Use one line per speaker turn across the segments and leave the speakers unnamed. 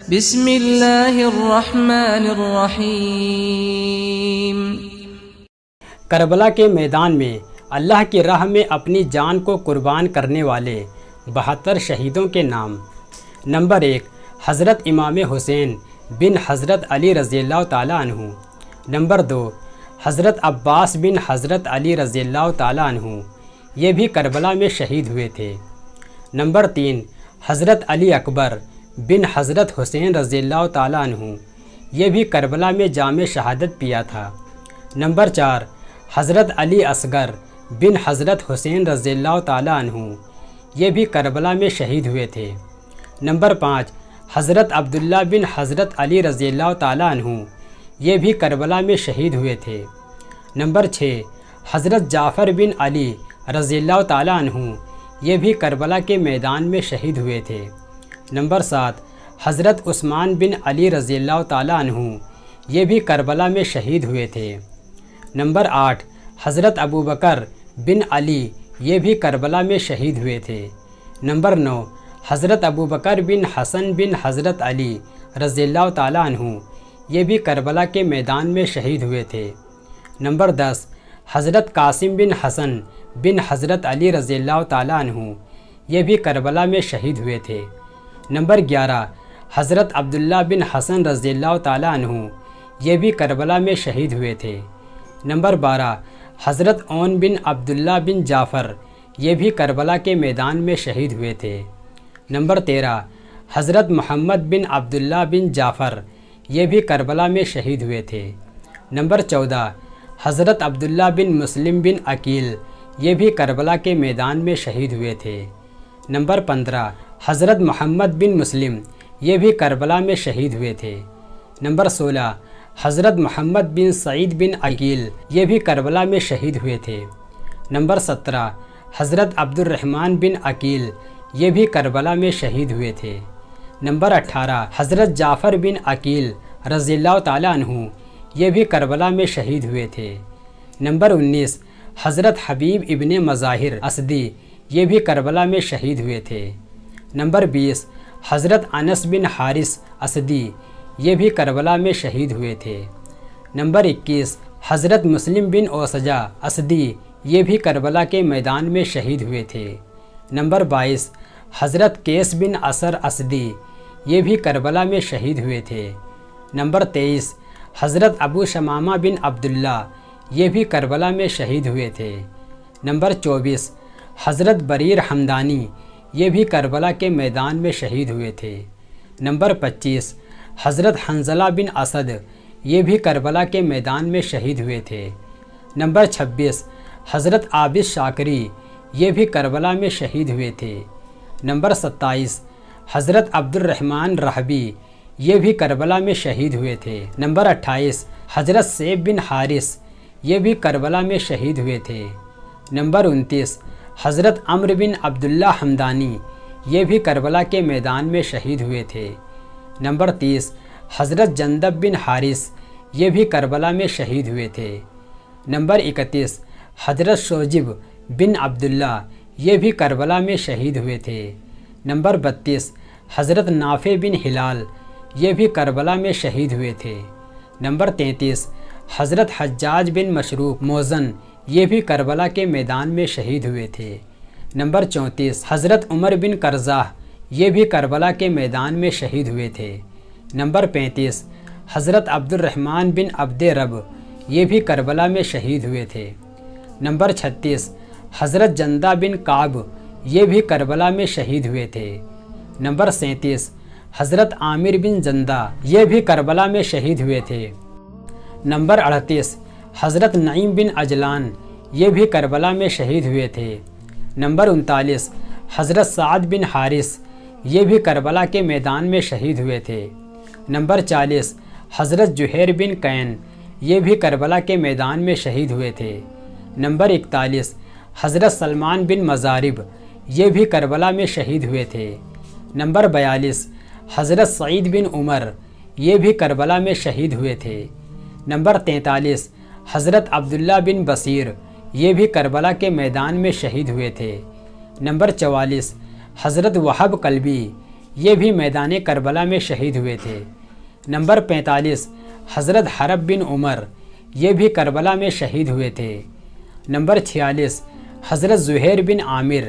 بسم اللہ الرحمن الرحیم۔
کربلا کے میدان میں اللہ کی راہ میں اپنی جان کو قربان کرنے والے 72 شہیدوں کے نام۔ نمبر 1، حضرت امام حسین بن حضرت علی رضی اللہ تعالیٰ عنہ۔ نمبر 2، حضرت عباس بن حضرت علی رضی اللہ تعالیٰ عنہ، یہ بھی کربلا میں شہید ہوئے تھے۔ نمبر 3، حضرت علی اکبر بن حضرت حسین رضی اللہ تعالیٰ عنہ، یہ بھی کربلا میں جام شہادت پیا تھا۔ نمبر 4، حضرت علی اصغر بن حضرت حسین رضی اللہ تعالیٰ عنہ، یہ بھی کربلا میں شہید ہوئے تھے۔ نمبر 5، حضرت عبداللہ بن حضرت علی رضی اللہ تعالیٰ عنہ، یہ بھی کربلا میں شہید ہوئے تھے۔ نمبر 6، حضرت جعفر بن علی رضی اللہ تعالیٰ عنہ، یہ بھی کربلا کے میدان میں شہید ہوئے تھے۔ نمبر 7، حضرت عثمان بن علی رضی اللہ تعالیٰ عنہ، یہ بھی کربلا میں شہید ہوئے تھے۔ نمبر 8، حضرت ابوبکر بن علی، یہ بھی کربلا میں شہید ہوئے تھے۔ نمبر 9، حضرت ابوبکر بن حسن بن حضرت علی رضی اللہ تعالیٰ عنہ، یہ بھی کربلا کے میدان میں شہید ہوئے تھے۔ نمبر 10، حضرت قاسم بن حسن بن حضرت علی رضی اللہ تعالیٰ عنہ، یہ بھی کربلا میں شہید ہوئے تھے۔ نمبر 11، حضرت عبداللہ بن حسن رضی اللہ تعالیٰ عنہ، یہ بھی کربلا میں شہید ہوئے تھے۔ نمبر 12، حضرت عون بن عبداللہ بن جعفر، یہ بھی کربلا کے میدان میں شہید ہوئے تھے۔ نمبر 13، حضرت محمد بن عبداللہ بن جعفر، یہ بھی کربلا میں شہید ہوئے تھے۔ نمبر 14، حضرت عبداللہ بن مسلم بن عقیل، یہ بھی کربلا کے میدان میں شہید ہوئے تھے۔ نمبر 15، حضرت محمد بن مسلم، یہ بھی کربلا میں شہید ہوئے تھے۔ نمبر 16، حضرت محمد بن سعید بن عقیل، یہ بھی کربلا میں شہید ہوئے تھے۔ نمبر 17، حضرت عبد الرحمن بن عقیل، یہ بھی کربلا میں شہید ہوئے تھے۔ نمبر 18، حضرت جعفر بن عقیل رضی اللہ تعالیٰ عنہ، یہ بھی کربلا میں شہید ہوئے تھے۔ نمبر 19، حضرت حبیب ابن مظاہر اسدی، یہ بھی کربلا میں شہید ہوئے تھے۔ نمبر 20، حضرت انس بن حارث اسدی، یہ بھی کربلا میں شہید ہوئے تھے۔ نمبر 21، حضرت مسلم بن اوسجہ اسدی، یہ بھی کربلا کے میدان میں شہید ہوئے تھے۔ نمبر 22، حضرت قیس بن اثر اسدی، یہ بھی کربلا میں شہید ہوئے تھے۔ نمبر 23، حضرت ابو شمامہ بن عبداللہ، یہ بھی کربلا میں شہید ہوئے تھے۔ نمبر 24، حضرت بریر حمدانی، یہ بھی کربلا کے میدان میں شہید ہوئے تھے۔ نمبر 25، حضرت حنظلہ بن اسد، یہ بھی کربلا کے میدان میں شہید ہوئے تھے۔ نمبر 26، حضرت عابد شاکری، یہ بھی کربلا میں شہید ہوئے تھے۔ نمبر 27، حضرت عبد الرحمن رحبی، یہ بھی کربلا میں شہید ہوئے تھے۔ نمبر 28، حضرت سیب بن حارث، یہ بھی کربلا میں شہید ہوئے تھے۔ نمبر 29، حضرت عمرو بن عبداللہ حمدانی، یہ بھی کربلا کے میدان میں شہید ہوئے تھے۔ نمبر 30، حضرت جندب بن حارث، یہ بھی کربلا میں شہید ہوئے تھے۔ نمبر 31، حضرت شوجب بن عبداللہ، یہ بھی کربلا میں شہید ہوئے تھے۔ نمبر 32، حضرت نافع بن ہلال، یہ بھی کربلا میں شہید ہوئے تھے۔ نمبر 33، حضرت حجاج بن مشروق موزن، یہ بھی کربلا کے میدان میں شہید ہوئے تھے۔ نمبر 34، حضرت عمر بن قرظہ، یہ بھی کربلا کے میدان میں شہید ہوئے تھے۔ نمبر 35، حضرت عبد الرحمن بن عبد رب، یہ بھی کربلا میں شہید ہوئے تھے۔ نمبر 36، حضرت جندہ بن کعب، یہ بھی کربلا میں شہید ہوئے تھے۔ نمبر 37، حضرت عامر بن جندہ، یہ بھی کربلا میں شہید ہوئے تھے۔ نمبر 38، حضرت نعیم بن عجلان، یہ بھی کربلا میں شہید ہوئے تھے۔ نمبر 39، حضرت سعد بن حارث، یہ بھی کربلا کے میدان میں شہید ہوئے تھے۔ نمبر 40، حضرت جوہیر بن قین، یہ بھی کربلا کے میدان میں شہید ہوئے تھے۔ نمبر 41، حضرت سلمان بن مضارب، یہ بھی کربلا میں شہید ہوئے تھے۔ نمبر 42، حضرت سعید بن عمر، یہ بھی کربلا میں شہید ہوئے تھے۔ نمبر 43، حضرت عبداللہ بن بصیر، یہ بھی کربلا کے میدان میں شہید ہوئے تھے۔ نمبر 44، حضرت وہب قلبی، یہ بھی میدان کربلا میں شہید ہوئے تھے۔ نمبر 45 حضرت حرب بن عمر، یہ بھی کربلا میں شہید ہوئے تھے۔ نمبر 46 حضرت زہیر بن عامر،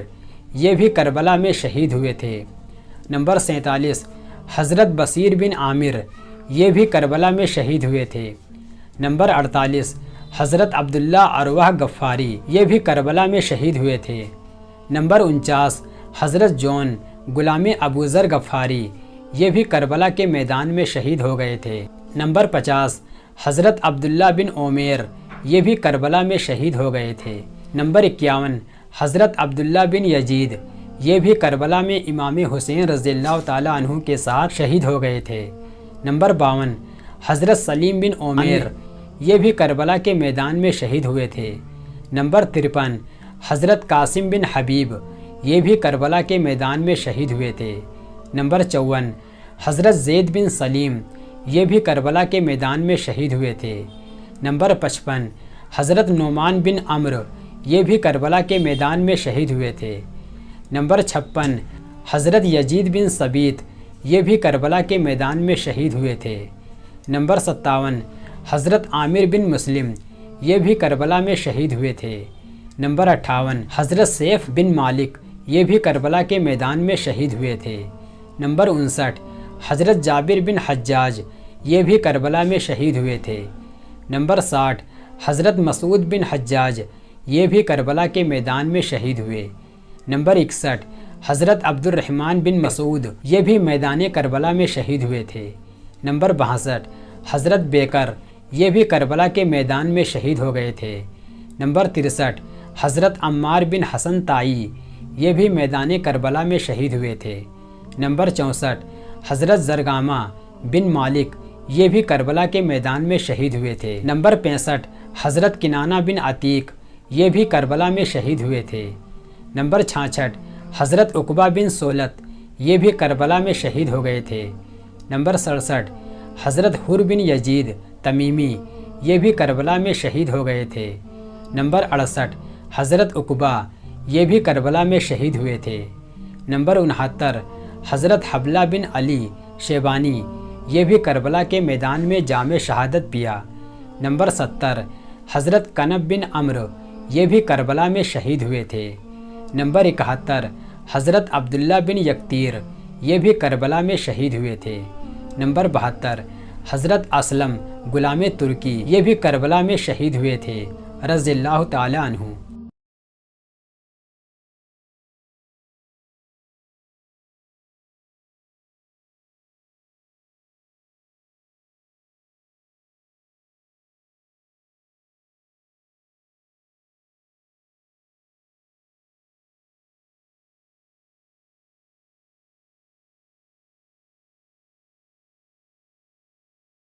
یہ بھی کربلا میں شہید ہوئے تھے۔ نمبر 47 حضرت بصیر بن عامر، یہ بھی کربلا میں شہید ہوئے تھے۔ نمبر 48 حضرت عبداللہ اروہ غفاری، یہ بھی کربلا میں شہید ہوئے تھے۔ نمبر 49 حضرت جون غلام ابو ذر غفاری، یہ بھی کربلا کے میدان میں شہید ہو گئے تھے۔ نمبر 50 حضرت عبداللہ بن عمیر، یہ بھی کربلا میں شہید ہو گئے تھے۔ نمبر 51 حضرت عبداللہ بن یزید، یہ بھی کربلا میں امام حسین رضی اللہ تعالیٰ عنہ کے ساتھ شہید ہو گئے تھے۔ نمبر 52 حضرت سلیم بن عمیر، یہ بھی کربلا کے میدان میں شہید ہوئے تھے۔ نمبر 53 حضرت قاسم بن حبیب، یہ بھی کربلا کے میدان میں شہید ہوئے تھے۔ نمبر 54 حضرت زید بن سلیم، یہ بھی کربلا کے میدان میں شہید ہوئے تھے۔ نمبر 55 حضرت نعمان بن عمرو، یہ بھی کربلا کے میدان میں شہید ہوئے تھے۔ نمبر 56 حضرت یزید بن ثبیت، یہ بھی کربلا کے میدان میں شہید ہوئے تھے۔ نمبر 57 حضرت عامر بن مسلم، یہ بھی کربلا میں شہید ہوئے تھے۔ نمبر 58 حضرت سیف بن مالک، یہ بھی کربلا کے میدان میں شہید ہوئے تھے۔ نمبر 59 حضرت جابر بن حجاج، یہ بھی کربلا میں شہید ہوئے تھے۔ نمبر 60 حضرت مسعود بن حجاج، یہ بھی کربلا کے میدان میں شہید ہوئے۔ نمبر 61 حضرت عبد الرحمن بن مسعود، یہ بھی میدان کربلا میں شہید ہوئے تھے۔ نمبر 62 حضرت بیکر، یہ بھی کربلا کے میدان میں شہید ہو گئے تھے۔ نمبر 63 حضرت عمار بن حسن طائی، یہ بھی میدان کربلا میں شہید ہوئے تھے۔ نمبر 64 حضرت زرگامہ بن مالک، یہ بھی کربلا کے میدان میں شہید ہوئے تھے۔ نمبر 65 حضرت کنانہ بن عتیق، یہ بھی کربلا میں شہید ہوئے تھے۔ نمبر 66 حضرت عقبہ بن سولت، یہ بھی کربلا میں شہید ہو گئے تھے۔ نمبر 67 حضرت حر بن یزید تمیمی، یہ بھی کربلا میں شہید ہو گئے تھے۔ نمبر 68 حضرت عقبہ، یہ بھی کربلا میں شہید ہوئے تھے۔ نمبر 69 حضرت حبلہ بن علی شیبانی، یہ بھی کربلا کے میدان میں جام شہادت پیا۔ نمبر 70 حضرت کنب بن عمرو، یہ بھی کربلا میں شہید ہوئے تھے۔ نمبر 71 حضرت عبداللہ بن یکتیر، یہ بھی کربلا میں شہید ہوئے تھے۔ نمبر 72 حضرت اسلم غلام ترکی، یہ بھی کربلا میں شہید ہوئے تھے رضی اللہ تعالیٰ عنہ۔